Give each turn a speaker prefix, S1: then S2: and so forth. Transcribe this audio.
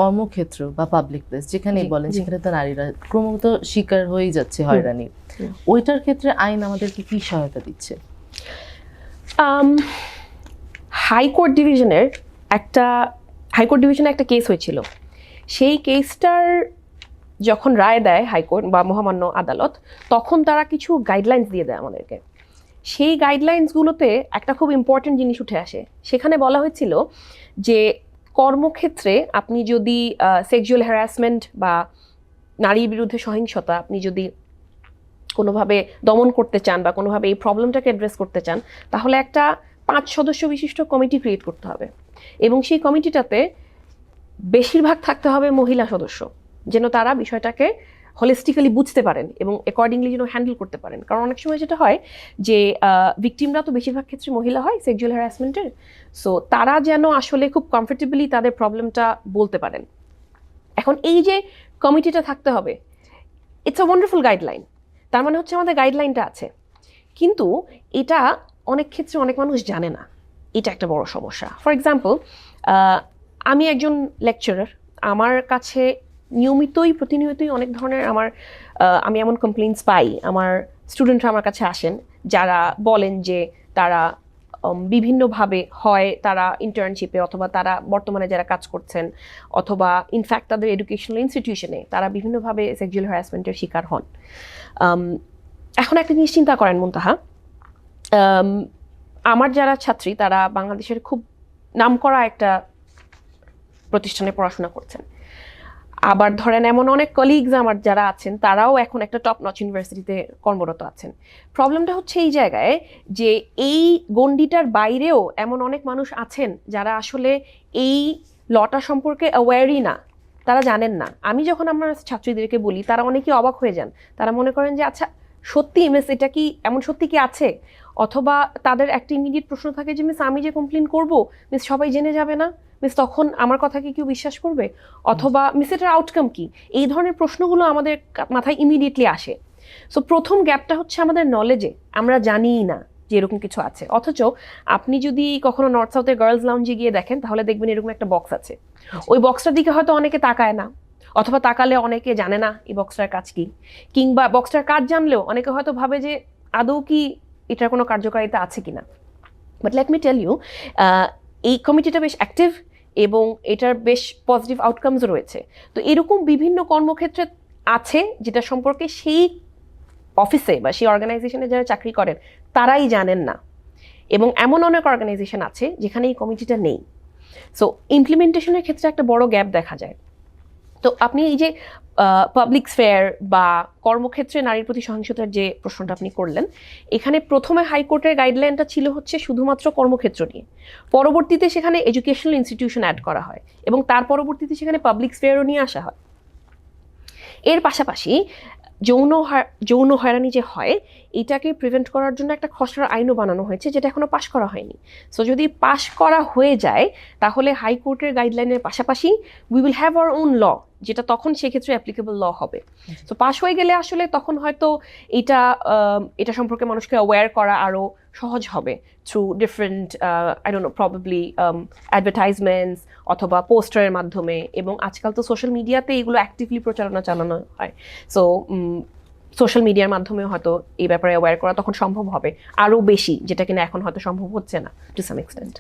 S1: কর্মক্ষেত্র বা public place যেখানেই বলেন সেখানে তো নারীরা ক্রমাগত শিকার হয়েই যাচ্ছে হয়রানি, ওইটার ক্ষেত্রে আইন আমাদেরকে কি সহায়তা দিচ্ছে?
S2: হাইকোর্ট ডিভিশনে একটা কেস হয়েছিল। সেই কেসটার যখন রায় দেয় হাইকোর্ট বা মহামান্য আদালত, তখন তারা কিছু গাইডলাইন্স দিয়ে দেয় আমাদেরকে। সেই গাইডলাইন্সগুলোতে একটা খুব ইম্পর্টেন্ট জিনিস উঠে আসে। সেখানে বলা হয়েছিল যে কর্মক্ষেত্রে আপনি যদি সেক্সুয়াল হ্যারাসমেন্ট বা নারীর বিরুদ্ধে সহিংসতা আপনি যদি কোনোভাবে দমন করতে চান বা কোনোভাবে এই প্রবলেমটাকে অ্যাড্রেস করতে চান, তাহলে একটা 5 সদস্য বিশিষ্ট কমিটি ক্রিয়েট করতে হবে, এবং সেই কমিটিটাতে বেশিরভাগ থাকতে হবে মহিলা সদস্য, যেন তারা বিষয়টাকে হলিস্টিক্যালি বুঝতে পারেন এবং অ্যাকর্ডিংলি যেন হ্যান্ডেল করতে পারেন। কারণ অনেক সময় যেটা হয় যে ভিকটিমরা তো বেশিরভাগ ক্ষেত্রে মহিলা হয় সেক্সুয়াল হ্যারাসমেন্টের, সো তারা যেন আসলে খুব কমফোর্টেবলি তাদের প্রবলেমটা বলতে পারেন। এখন এই যে কমিটিটা থাকতে হবে, ইটস আ ওয়ান্ডারফুল গাইডলাইন। তার মানে হচ্ছে আমাদের গাইডলাইনটা আছে, কিন্তু এটা অনেক ক্ষেত্রে অনেক মানুষ জানে না। এটা একটা বড় সমস্যা। ফর এক্সাম্পল, আমি একজন লেকচারার, আমার কাছে প্রতিনিয়তই অনেক ধরনের আমি এমন কমপ্লেইন্টস পাই। আমার স্টুডেন্টরা আমার কাছে আসেন যারা বলেন যে তারা বিভিন্নভাবে হয় তারা ইন্টার্নশিপে অথবা তারা বর্তমানে যারা কাজ করছেন অথবা ইনফ্যাক্ট তাদের এডুকেশনাল ইনস্টিটিউশনে তারা বিভিন্নভাবে সেক্সুয়াল হ্যারাসমেন্টের শিকার হন। এখন একটা জিনিস চিন্তা করেন মুনতাহা, আমার যারা ছাত্রী তারা বাংলাদেশের খুব নামকরা একটা প্রতিষ্ঠানে পড়াশোনা করছেন। আবার ধরেন এমন অনেক কলিগস আমার যারা আছেন তারাও এখন একটা টপ নচ ইউনিভার্সিটিতে কর্মরত আছেন। প্রবলেমটা হচ্ছে এই জায়গায় যে এই গণ্ডিটার বাইরেও এমন অনেক মানুষ আছেন যারা আসলে এই লটা সম্পর্কে অ্যাওয়্যারই না, তারা জানেন না। আমি যখন আমার ছাত্রীদেরকে বলি তারা অনেকেই অবাক হয়ে যান। তারা মনে করেন যে আচ্ছা সত্যি মিস এটা কি এমন সত্যি কি আছে, অথবা তাদের একটা ইমিডিয়েট প্রশ্ন থাকে যে মিস আমি যে কমপ্লেন করবো মিস সবাই জেনে যাবে না, মিস তখন আমার কথা কি কেউ বিশ্বাস করবে, অথবা মিস এটার আউটকাম কি? এই ধরনের প্রশ্নগুলো আমাদের মাথায় ইমিডিয়েটলি আসে। সো প্রথম গ্যাপটা হচ্ছে আমাদের নলেজে, আমরা জানিই না যে এরকম কিছু আছে। অথচ আপনি যদি কখনো নর্থ সাউথের গার্লস লাউঞ্জে গিয়ে দেখেন তাহলে দেখবেন এরকম একটা বক্স আছে। ওই বক্সটার দিকে হয়তো অনেকে তাকায় না, অথবা তাকালে অনেকে জানে না এই বক্সটার কাজ কি, কিংবা বক্সটার কাজ জানলেও অনেকে হয়তো ভাবে যে আদৌ কি এটার কোনো কার্যকারিতা আছে কিনা। But let me tell you, এই কমিটিটা বেশ অ্যাক্টিভ এবং এটার বেশ পজিটিভ আউটকামস রয়েছে। তো এরকম বিভিন্ন কর্মক্ষেত্রে আছে যেটা সম্পর্কে সেই অফিসে বা সেই অর্গানাইজেশনে যারা চাকরি করেন তারাই জানেন না, এবং এমন অনেক অর্গানাইজেশন আছে যেখানে এই কমিটিটা নেই। সো ইমপ্লিমেন্টেশনের ক্ষেত্রে একটা বড় গ্যাপ দেখা যায়। তো আপনি এই যে পাবলিক স্ফেয়ার বা কর্মক্ষেত্রে নারীর প্রতি সহিংসতার যে প্রশ্নটা আপনি করলেন, এখানে প্রথমে হাইকোর্টের গাইডলাইনটা ছিল হচ্ছে শুধুমাত্র কর্মক্ষেত্র নিয়ে, পরবর্তীতে সেখানে এডুকেশনাল ইনস্টিটিউশন অ্যাড করা হয় এবং তার পরবর্তীতে সেখানে পাবলিক স্ফেয়ারও নিয়ে আসা হয়। এর পাশাপাশি যৌন হয়রানি যে হয় এটাকে প্রিভেন্ট করার জন্য একটা খসড়া আইনও বানানো হয়েছে, যেটা এখনো পাশ করা হয়নি। সো যদি পাশ করা হয়ে যায় তাহলে হাইকোর্টের গাইডলাইনের পাশাপাশি we will have our own law, যেটা তখন সেক্ষেত্রে অ্যাপ্লিকেবল ল হবে। সো পাশ হয়ে গেলে আসলে তখন হয়তো এটা সম্পর্কে মানুষকে অ্যাওয়্যার করা আরও সহজ হবে through different I don't know probably advertisements অথবা পোস্টারের মাধ্যমে, এবং আজকাল তো সোশ্যাল মিডিয়াতে এগুলো অ্যাক্টিভলি প্রচারণা চালানো হয়। সো সোশ্যাল মিডিয়ার মাধ্যমে হয়তো এই ব্যাপারে অ্যাওয়্যার করা তখন সম্ভব হবে আরও বেশি, যেটা কিনা এখন হয়তো সম্ভব হচ্ছে না টু সাম এক্সটেন্ট।